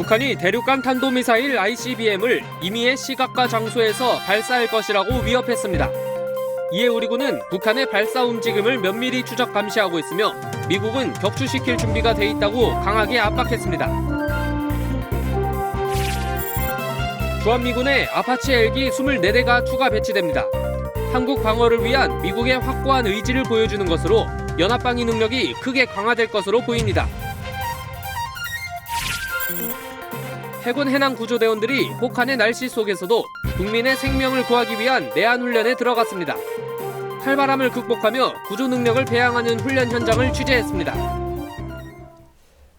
북한이 대륙간 탄도미사일 ICBM을 임의의 시각과 장소에서 발사할 것이라고 위협했습니다. 이에 우리 군은 북한의 발사 움직임을 면밀히 추적 감시하고 있으며 미국은 격추시킬 준비가 돼 있다고 강하게 압박했습니다. 주한미군에 아파치 헬기 24대가 추가 배치됩니다. 한국 방어를 위한 미국의 확고한 의지를 보여주는 것으로 연합방위 능력이 크게 강화될 것으로 보입니다. 해군 해남 구조대원들이 혹한의 날씨 속에서도 국민의 생명을 구하기 위한 내한 훈련에 들어갔습니다. 칼바람을 극복하며 구조 능력을 배양하는 훈련 현장을 취재했습니다.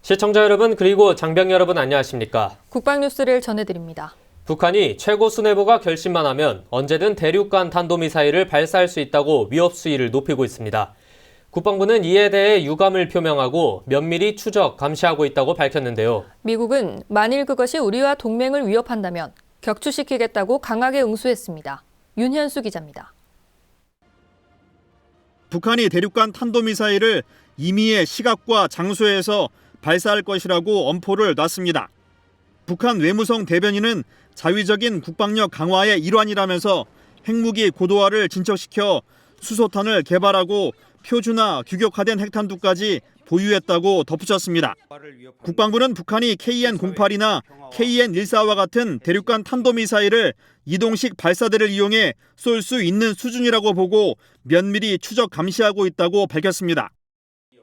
시청자 여러분 그리고 장병 여러분 안녕하십니까? 국방뉴스를 전해드립니다. 북한이 최고 수뇌부가 결심만 하면 언제든 대륙간 탄도미사일을 발사할 수 있다고 위협 수위를 높이고 있습니다. 국방부는 이에 대해 유감을 표명하고 면밀히 추적, 감시하고 있다고 밝혔는데요. 미국은 만일 그것이 우리와 동맹을 위협한다면 격추시키겠다고 강하게 응수했습니다. 윤현수 기자입니다. 북한이 대륙간 탄도미사일을 임의의 시각과 장소에서 발사할 것이라고 엄포를 놨습니다. 북한 외무성 대변인은 자위적인 국방력 강화의 일환이라면서 핵무기 고도화를 진척시켜 수소탄을 개발하고 표준화, 규격화된 핵탄두까지 보유했다고 덧붙였습니다. 국방부는 북한이 KN-08이나 KN-14와 같은 대륙간 탄도미사일을 이동식 발사대를 이용해 쏠 수 있는 수준이라고 보고 면밀히 추적 감시하고 있다고 밝혔습니다.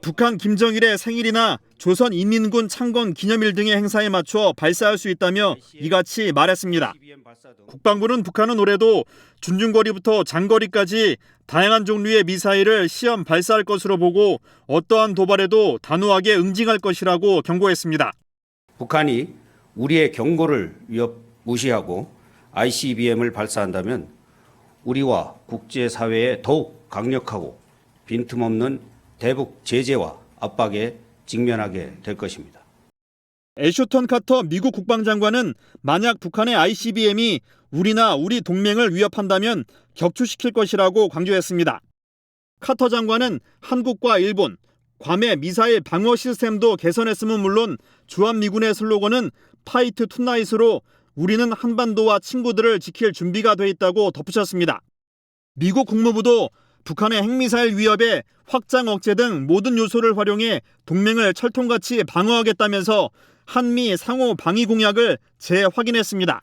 북한 김정일의 생일이나 조선인민군 창건 기념일 등의 행사에 맞춰 발사할 수 있다며 이같이 말했습니다. 국방부는 북한은 올해도 준중거리부터 장거리까지 다양한 종류의 미사일을 시험 발사할 것으로 보고 어떠한 도발에도 단호하게 응징할 것이라고 경고했습니다. 북한이 우리의 경고를 무시하고 ICBM을 발사한다면 우리와 국제사회에 더욱 강력하고 빈틈없는 대북 제재와 압박에 직면하게 될 것입니다. 애쇼턴 카터 미국 국방장관은 만약 북한의 ICBM이 우리나 우리 동맹을 위협한다면 격추시킬 것이라고 강조했습니다. 카터 장관은 한국과 일본, 괌의 미사일 방어 시스템도 개선했음은 물론 주한미군의 슬로건은 파이트 투나잇으로 우리는 한반도와 친구들을 지킬 준비가 돼 있다고 덧붙였습니다. 미국 국무부도 북한의 핵미사일 위협에 확장 억제 등 모든 요소를 활용해 동맹을 철통같이 방어하겠다면서 한미 상호 방위 공약을 재확인했습니다.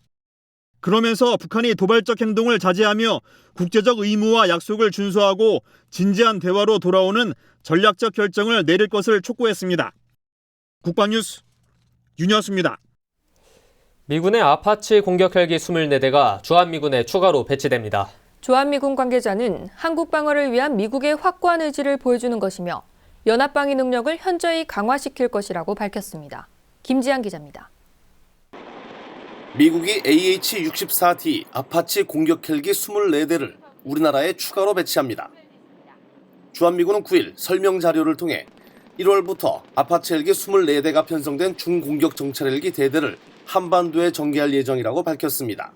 그러면서 북한이 도발적 행동을 자제하며 국제적 의무와 약속을 준수하고 진지한 대화로 돌아오는 전략적 결정을 내릴 것을 촉구했습니다. 국방뉴스 윤현수입니다. 미군의 아파치 공격 헬기 24대가 주한미군에 추가로 배치됩니다. 주한미군 관계자는 한국 방어를 위한 미국의 확고한 의지를 보여주는 것이며 연합방위 능력을 현저히 강화시킬 것이라고 밝혔습니다. 김지한 기자입니다. 미국이 AH-64D 아파치 공격 헬기 24대를 우리나라에 추가로 배치합니다. 주한미군은 9일 설명 자료를 통해 1월부터 아파치 헬기 24대가 편성된 중공격 정찰 헬기 대대를 한반도에 전개할 예정이라고 밝혔습니다.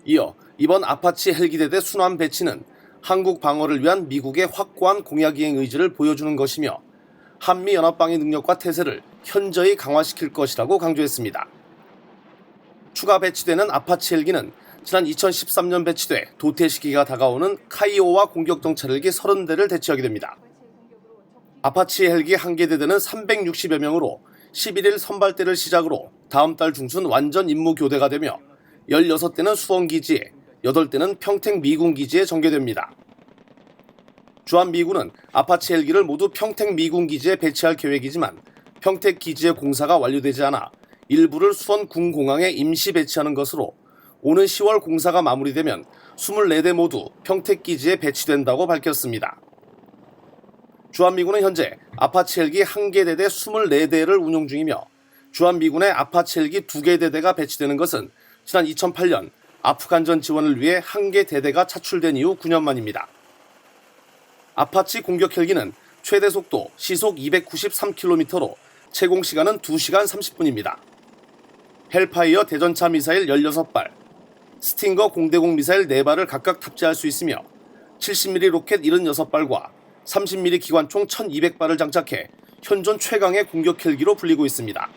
이어 이번 아파치 헬기 대대 순환 배치는 한국 방어를 위한 미국의 확고한 공약이행 의지를 보여주는 것이며 한미 연합방위 능력과 태세를 현저히 강화시킬 것이라고 강조했습니다. 추가 배치되는 아파치 헬기는 지난 2013년 배치돼 도태 시기가 다가오는 카이오와 공격 정찰 헬기 30대를 대체하게 됩니다. 아파치 헬기 한 개 대대는 360여 명으로 11일 선발대를 시작으로 다음 달 중순 완전 임무 교대가 되며 16대는 수원기지에 8대는 평택 미군기지에 전개됩니다. 주한미군은 아파치 헬기를 모두 평택 미군기지에 배치할 계획이지만 평택 기지의 공사가 완료되지 않아 일부를 수원 군공항에 임시 배치하는 것으로 오는 10월 공사가 마무리되면 24대 모두 평택 기지에 배치된다고 밝혔습니다. 주한미군은 현재 아파치 헬기 1개 대대 24대를 운용 중이며 주한미군의 아파치 헬기 2개 대대가 배치되는 것은 지난 2008년 아프간전 지원을 위해 1개 대대가 차출된 이후 9년 만입니다. 아파치 공격 헬기는 최대 속도 시속 293km로 채공 시간은 2시간 30분입니다. 헬파이어 대전차 미사일 16발, 스팅거 공대공 미사일 4발을 각각 탑재할 수 있으며 70mm 로켓 76발과 30mm 기관총 1200발을 장착해 현존 최강의 공격 헬기로 불리고 있습니다.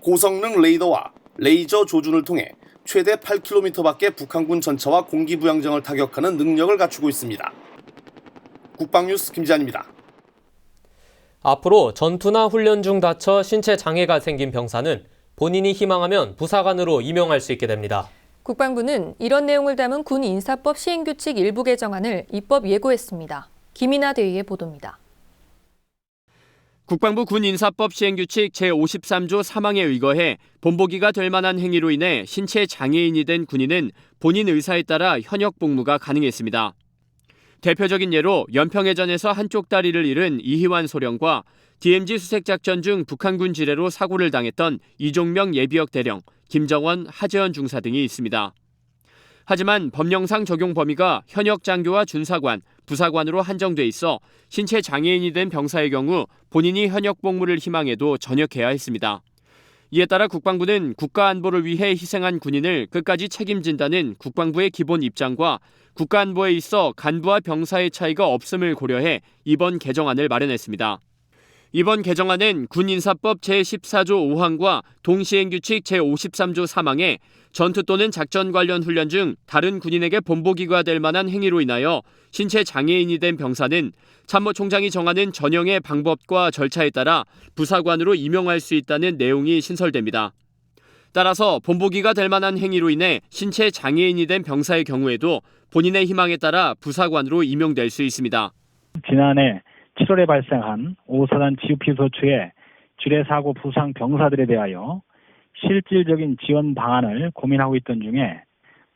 고성능 레이더와 레이저 조준을 통해 최대 8km밖에 북한군 전차와 공기부양정을 타격하는 능력을 갖추고 있습니다. 국방뉴스 김지한입니다. 앞으로 전투나 훈련 중 다쳐 신체 장애가 생긴 병사는 본인이 희망하면 부사관으로 임용할 수 있게 됩니다. 국방부는 이런 내용을 담은 군 인사법 시행규칙 일부 개정안을 입법 예고했습니다. 김이나 대위의 보도입니다. 국방부 군인사법 시행규칙 제53조 3항에 의거해 본보기가 될 만한 행위로 인해 신체 장애인이 된 군인은 본인 의사에 따라 현역 복무가 가능했습니다. 대표적인 예로 연평해전에서 한쪽 다리를 잃은 이희환 소령과 DMZ 수색작전 중 북한군 지뢰로 사고를 당했던 이종명 예비역 대령, 김정원, 하재현 중사 등이 있습니다. 하지만 법령상 적용 범위가 현역 장교와 준사관, 부사관으로 한정돼 있어 신체 장애인이 된 병사의 경우 본인이 현역 복무를 희망해도 전역해야 했습니다. 이에 따라 국방부는 국가 안보를 위해 희생한 군인을 끝까지 책임진다는 국방부의 기본 입장과 국가 안보에 있어 간부와 병사의 차이가 없음을 고려해 이번 개정안을 마련했습니다. 이번 개정안은 군인사법 제14조 5항과 동시행규칙 제53조 3항에 전투 또는 작전 관련 훈련 중 다른 군인에게 본보기가 될 만한 행위로 인하여 신체 장애인이 된 병사는 참모총장이 정하는 전형의 방법과 절차에 따라 부사관으로 임용할 수 있다는 내용이 신설됩니다. 따라서 본보기가 될 만한 행위로 인해 신체 장애인이 된 병사의 경우에도 본인의 희망에 따라 부사관으로 임용될 수 있습니다. 지난해 7월에 발생한 5사단 GUP 지뢰사고 부상 병사들에 대하여 실질적인 지원 방안을 고민하고 있던 중에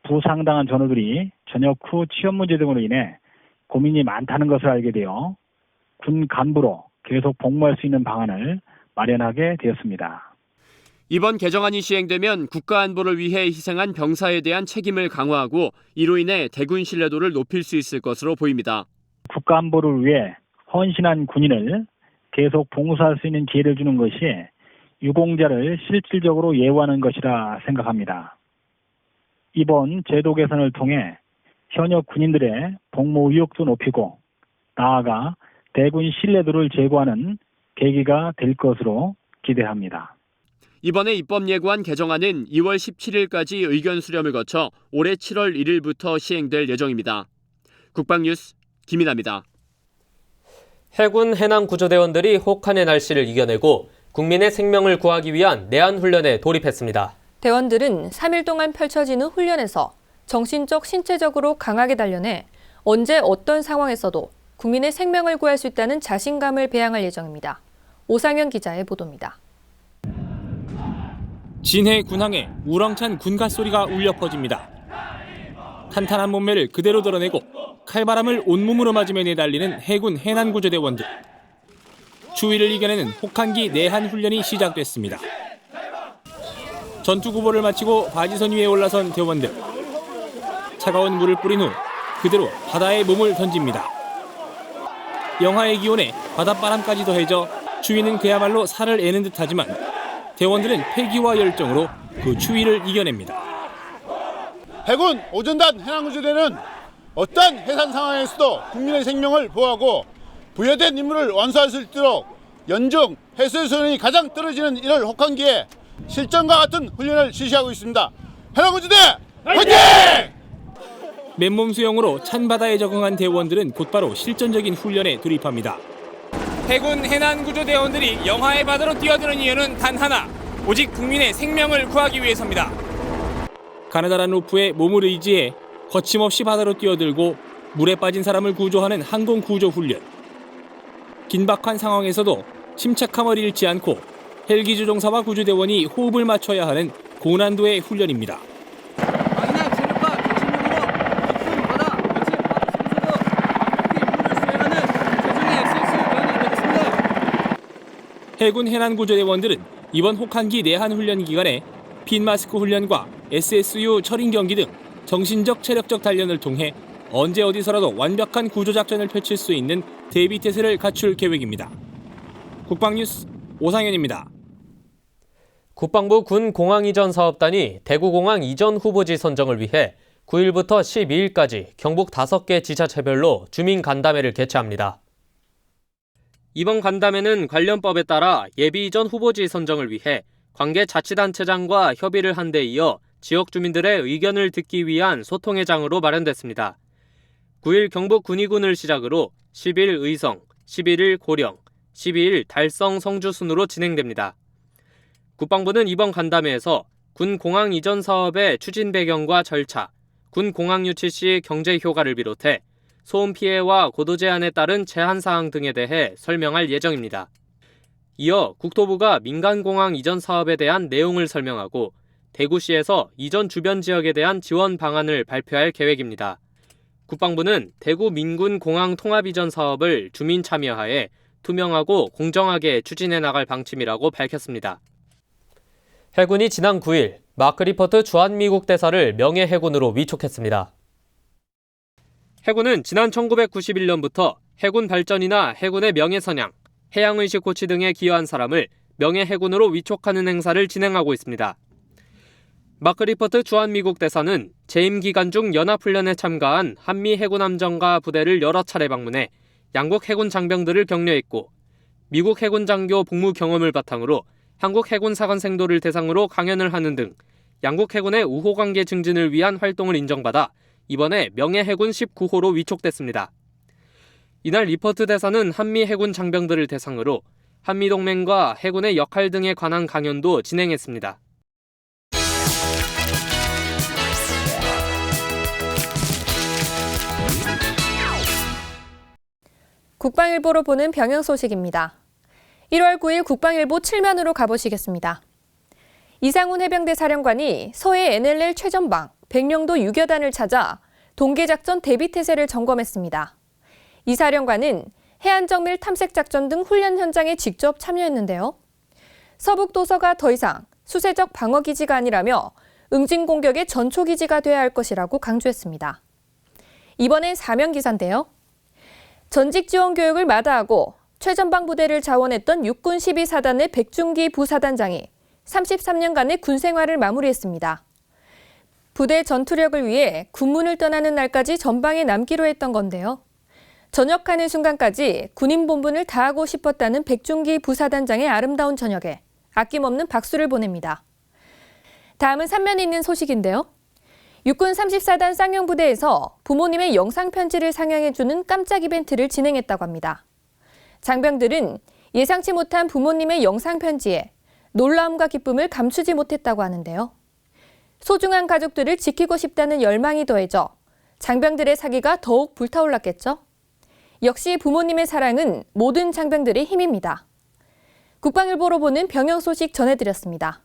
부상당한 전우들이 전역 후 취업 문제 등으로 인해 고민이 많다는 것을 알게 되어 군 간부로 계속 복무할 수 있는 방안을 마련하게 되었습니다. 이번 개정안이 시행되면 국가 안보를 위해 희생한 병사에 대한 책임을 강화하고 이로 인해 대군 신뢰도를 높일 수 있을 것으로 보입니다. 국가 안보를 위해 헌신한 군인을 계속 봉사할 수 있는 기회를 주는 것이 유공자를 실질적으로 예우하는 것이라 생각합니다. 이번 제도 개선을 통해 현역 군인들의 복무 의욕도 높이고 나아가 대군 신뢰도를 제고하는 계기가 될 것으로 기대합니다. 이번에 입법 예고한 개정안은 2월 17일까지 의견 수렴을 거쳐 올해 7월 1일부터 시행될 예정입니다. 국방뉴스 김인아입니다. 해군 해남구조대원들이 혹한의 날씨를 이겨내고 국민의 생명을 구하기 위한 내한훈련에 돌입했습니다. 대원들은 3일 동안 펼쳐지는 훈련에서 정신적, 신체적으로 강하게 단련해 언제 어떤 상황에서도 국민의 생명을 구할 수 있다는 자신감을 배양할 예정입니다. 오상현 기자의 보도입니다. 진해 군항에 우렁찬 군가 소리가 울려 퍼집니다. 탄탄한 몸매를 그대로 드러내고 칼바람을 온몸으로 맞으며 내달리는 해군 해난구조대원들. 추위를 이겨내는 혹한기 내한 훈련이 시작됐습니다. 전투 구보를 마치고 바지선 위에 올라선 대원들. 차가운 물을 뿌린 후 그대로 바다에 몸을 던집니다. 영하의 기온에 바닷바람까지 더해져 추위는 그야말로 살을 애는 듯하지만 대원들은 패기와 열정으로 그 추위를 이겨냅니다. 해군 오전단 해남구조대는 어떤 해산 상황에서도 국민의 생명을 보호하고 부여된 임무를 완수할 수 있도록 연중 해수의 수준이 가장 떨어지는 이럴 혹한기에 실전과 같은 훈련을 실시하고 있습니다. 해남구조대 화이팅! 맨몸 수영으로 찬 바다에 적응한 대원들은 곧바로 실전적인 훈련에 돌입합니다. 해군 해난구조대원들이 영하의 바다로 뛰어드는 이유는 단 하나, 오직 국민의 생명을 구하기 위해서입니다. 가느다란 로프에 몸을 의지해 거침없이 바다로 뛰어들고 물에 빠진 사람을 구조하는 항공구조 훈련. 긴박한 상황에서도 침착함을 잃지 않고 헬기 조종사와 구조대원이 호흡을 맞춰야 하는 고난도의 훈련입니다. 해군 해난구조대원들은 이번 혹한기 내한 훈련 기간에 핀마스크 훈련과 SSU 철인 경기 등 정신적 체력적 단련을 통해 언제 어디서라도 완벽한 구조작전을 펼칠 수 있는 대비태세를 갖출 계획입니다. 국방뉴스 오상현입니다. 국방부 군공항이전 사업단이 대구공항 이전 후보지 선정을 위해 9일부터 12일까지 경북 5개 지자체별로 주민 간담회를 개최합니다. 이번 간담회는 관련 법에 따라 예비 이전 후보지 선정을 위해 관계 자치단체장과 협의를 한 데 이어 지역 주민들의 의견을 듣기 위한 소통의 장으로 마련됐습니다. 9일 경북 군위군을 시작으로 10일 의성, 11일 고령, 12일 달성 성주 순으로 진행됩니다. 국방부는 이번 간담회에서 군 공항 이전 사업의 추진 배경과 절차, 군 공항 유치 시 경제 효과를 비롯해 소음 피해와 고도 제한에 따른 제한 사항 등에 대해 설명할 예정입니다. 이어 국토부가 민간공항 이전 사업에 대한 내용을 설명하고 대구시에서 이전 주변 지역에 대한 지원 방안을 발표할 계획입니다. 국방부는 대구 민군 공항 통합 이전 사업을 주민 참여하에 투명하고 공정하게 추진해 나갈 방침이라고 밝혔습니다. 해군이 지난 9일 마크 리퍼트 주한미국 대사를 명예해군으로 위촉했습니다. 해군은 지난 1991년부터 해군 발전이나 해군의 명예선양, 해양의식 고치 등에 기여한 사람을 명예해군으로 위촉하는 행사를 진행하고 있습니다. 마크 리퍼트 주한미국 대사는 재임 기간 중 연합훈련에 참가한 한미 해군 함정과 부대를 여러 차례 방문해 양국 해군 장병들을 격려했고 미국 해군 장교 복무 경험을 바탕으로 한국 해군 사관생도를 대상으로 강연을 하는 등 양국 해군의 우호관계 증진을 위한 활동을 인정받아 이번에 명예해군 19호로 위촉됐습니다. 이날 리퍼트 대사는 한미 해군 장병들을 대상으로 한미동맹과 해군의 역할 등에 관한 강연도 진행했습니다. 국방일보로 보는 병영 소식입니다. 1월 9일 국방일보 7면으로 가보시겠습니다. 이상훈 해병대 사령관이 서해 NLL 최전방 백령도 유교단을 찾아 동계작전 대비태세를 점검했습니다. 이 사령관은 해안정밀 탐색작전 등 훈련 현장에 직접 참여했는데요. 서북도서가 더 이상 수세적 방어기지가 아니라며 응징공격의 전초기지가 돼야 할 것이라고 강조했습니다. 이번엔 사면기사인데요. 전직 지원 교육을 마다하고 최전방 부대를 자원했던 육군 12사단의 백중기 부사단장이 33년간의 군 생활을 마무리했습니다. 부대 전투력을 위해 군문을 떠나는 날까지 전방에 남기로 했던 건데요. 전역하는 순간까지 군인 본분을 다하고 싶었다는 백중기 부사단장의 아름다운 저녁에 아낌없는 박수를 보냅니다. 다음은 3면에 있는 소식인데요. 육군 34단 쌍용부대에서 부모님의 영상편지를 상영해주는 깜짝 이벤트를 진행했다고 합니다. 장병들은 예상치 못한 부모님의 영상편지에 놀라움과 기쁨을 감추지 못했다고 하는데요. 소중한 가족들을 지키고 싶다는 열망이 더해져 장병들의 사기가 더욱 불타올랐겠죠. 역시 부모님의 사랑은 모든 장병들의 힘입니다. 국방일보로 보는 병영 소식 전해드렸습니다.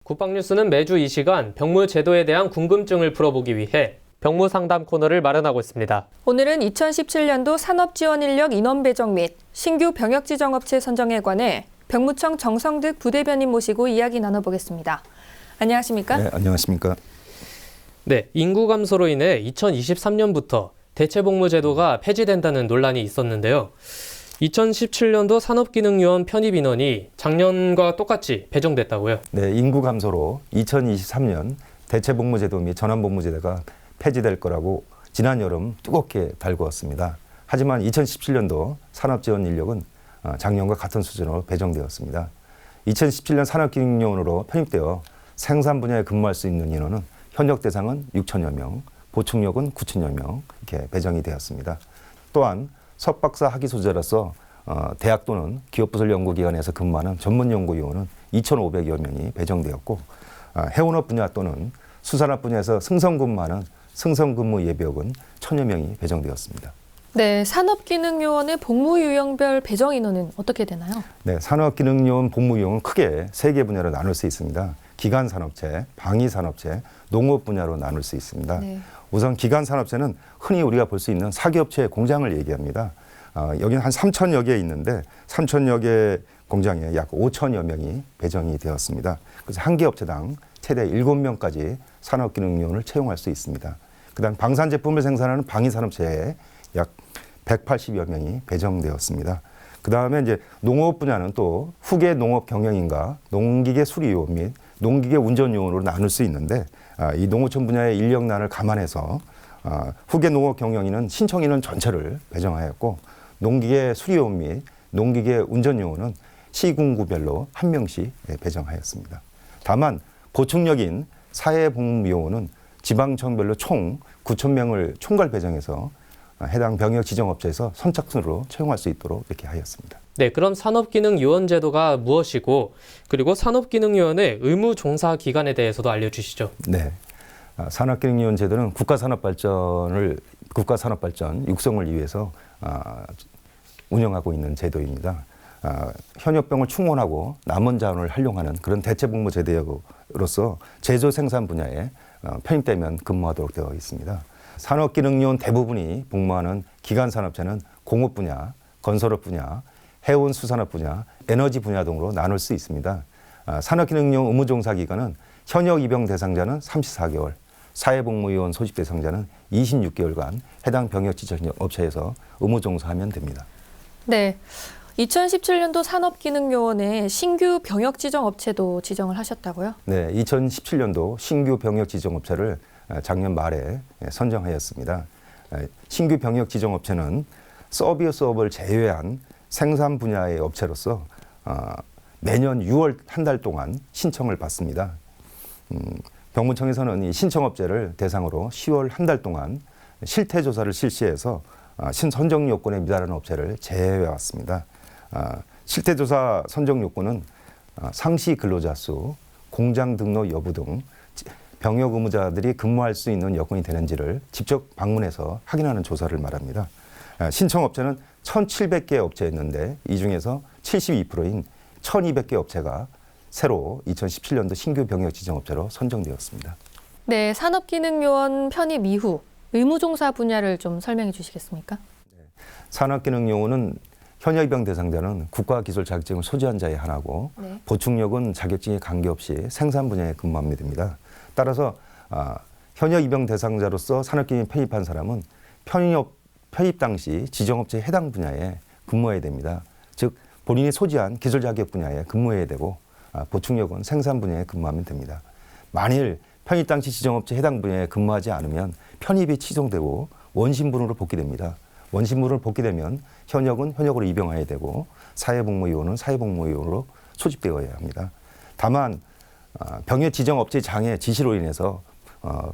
국방뉴스는 매주 이 시간 병무 제도에 대한 궁금증을 풀어보기 위해 병무 상담 코너를 마련하고 있습니다. 오늘은 2017년도 산업지원인력 인원 배정 및 신규 병역지정업체 선정에 관해 병무청 정성득 부대변인 모시고 이야기 나눠보겠습니다. 안녕하십니까? 네, 안녕하십니까? 네, 인구 감소로 인해 2023년부터 대체복무 제도가 폐지된다는 논란이 있었는데요. 2017년도 산업기능요원 편입 인원이 작년과 똑같이 배정됐다고요? 네, 인구 감소로 2023년 대체복무제도 및 전환복무제도가 폐지될 거라고 지난 여름 뜨겁게 달구었습니다. 하지만 2017년도 산업지원 인력은 작년과 같은 수준으로 배정되었습니다. 2017년 산업기능요원으로 편입되어 생산 분야에 근무할 수 있는 인원은 현역 대상은 6천여 명, 보충력은 9천여 명 이렇게 배정이 되었습니다. 또한 석박사 학위 소재로서 대학 또는 기업부설 연구기관에서 근무하는 전문 연구위원은 2,500여 명이 배정되었고 해운업 분야 또는 수산업 분야에서 승선근무하는 승선근무 예비역은 1,000여 명이 배정되었습니다. 네, 산업기능요원의 복무 유형별 배정 인원은 어떻게 되나요? 네, 산업기능요원 복무 유형은 크게 3개 분야로 나눌 수 있습니다. 기간산업체, 방위산업체, 농업 분야로 나눌 수 있습니다. 네. 우선 기간산업체는 흔히 우리가 볼 수 있는 사기업체 공장을 얘기합니다. 여기는 한 3,000여 개 있는데 3,000여 개 공장에 약 5,000여 명이 배정이 되었습니다. 그래서 한 개 업체당 최대 7명까지 산업기능요원을 채용할 수 있습니다. 그다음 방산제품을 생산하는 방위산업체에 약 180여 명이 배정되었습니다. 그다음에 이제 농업 분야는 또 후계 농업 경영인과 농기계 수리요원 및 농기계 운전요원으로 나눌 수 있는데 이 농어촌 분야의 인력난을 감안해서 후계 농업 경영인은 신청인원 전체를 배정하였고 농기계 수리요원 및 농기계 운전요원은 시군구별로 한 명씩 배정하였습니다. 다만 보충력인 사회복무요원은 지방청별로 총 9,000명을 총괄 배정해서 해당 병역 지정업체에서 선착순으로 채용할 수 있도록 이렇게 하였습니다. 네, 그럼 산업기능요원 제도가 무엇이고 그리고 산업기능요원의 의무 종사 기간에 대해서도 알려주시죠. 네, 산업기능요원 제도는 국가산업발전 육성을 위해서 운영하고 있는 제도입니다. 현역병을 충원하고 남은 자원을 활용하는 그런 대체복무 제도로서 제조 생산 분야에 편입되면 근무하도록 되어 있습니다. 산업기능요원 대부분이 복무하는 기간산업체는 공업 분야, 건설업 분야, 해운수산업 분야, 에너지 분야 등으로 나눌 수 있습니다. 산업기능요원 의무종사 기간은 현역 입영 대상자는 34개월, 사회복무요원 소집 대상자는 26개월간 해당 병역지정업체에서 의무종사하면 됩니다. 네. 2017년도 산업기능요원에 신규 병역지정업체도 지정을 하셨다고요? 네, 2017년도 신규 병역지정업체를 작년 말에 선정하였습니다. 신규 병역지정업체는 서비스업을 제외한 생산 분야의 업체로서 매년 6월 한 달 동안 신청을 받습니다. 병무청에서는 이 신청업체를 대상으로 10월 한 달 동안 실태조사를 실시해서 신선정 요건에 미달하는 업체를 제외해 왔습니다. 실태조사 선정 요건은 상시 근로자 수, 공장 등록 여부 등 병역 의무자들이 근무할 수 있는 여건이 되는지를 직접 방문해서 확인하는 조사를 말합니다. 신청업체는 1,700개 업체였는데 이 중에서 72%인 1,200개 업체가 새로 2017년도 신규 병역지정업체로 선정되었습니다. 네, 산업기능요원 편입 이후 의무종사 분야를 좀 설명해 주시겠습니까? 산업기능요원은 현역 입영 대상자는 국가기술 자격증을 소지한 자에 한하고 네. 보충력은 자격증에 관계없이 생산 분야에 근무하면 됩니다. 따라서 현역 입영 대상자로서 산업기능에 편입한 사람은 편입 당시 지정업체에 해당 분야에 근무해야 됩니다. 즉 본인이 소지한 기술 자격 분야에 근무해야 되고 보충력은 생산 분야에 근무하면 됩니다. 만일 편입 당시 지정업체 해당 분야에 근무하지 않으면 편입이 취소되고 원신분으로 복귀됩니다. 원신분으로 복귀되면 현역은 현역으로 입영해야 되고 사회복무요원은 사회복무요원으로 소집되어야 합니다. 다만 병역 지정업체 장애 지시로 인해서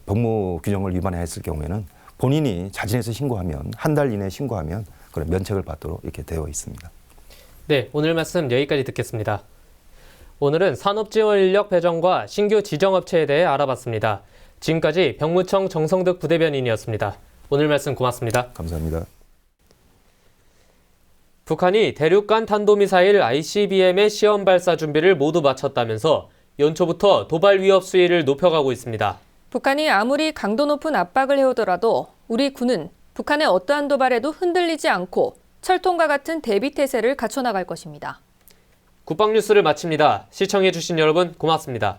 복무 규정을 위반했을 경우에는 본인이 자진해서 신고하면 한 달 이내에 신고하면 그런 면책을 받도록 이렇게 되어 있습니다. 네, 오늘 말씀 여기까지 듣겠습니다. 오늘은 산업지원인력 배정과 신규 지정업체에 대해 알아봤습니다. 지금까지 병무청 정성득 부대변인이었습니다. 오늘 말씀 고맙습니다. 감사합니다. 북한이 대륙간 탄도미사일 ICBM의 시험 발사 준비를 모두 마쳤다면서 연초부터 도발 위협 수위를 높여가고 있습니다. 북한이 아무리 강도 높은 압박을 해오더라도 우리 군은 북한의 어떠한 도발에도 흔들리지 않고 철통과 같은 대비 태세를 갖춰나갈 것입니다. 국방뉴스를 마칩니다. 시청해주신 여러분 고맙습니다.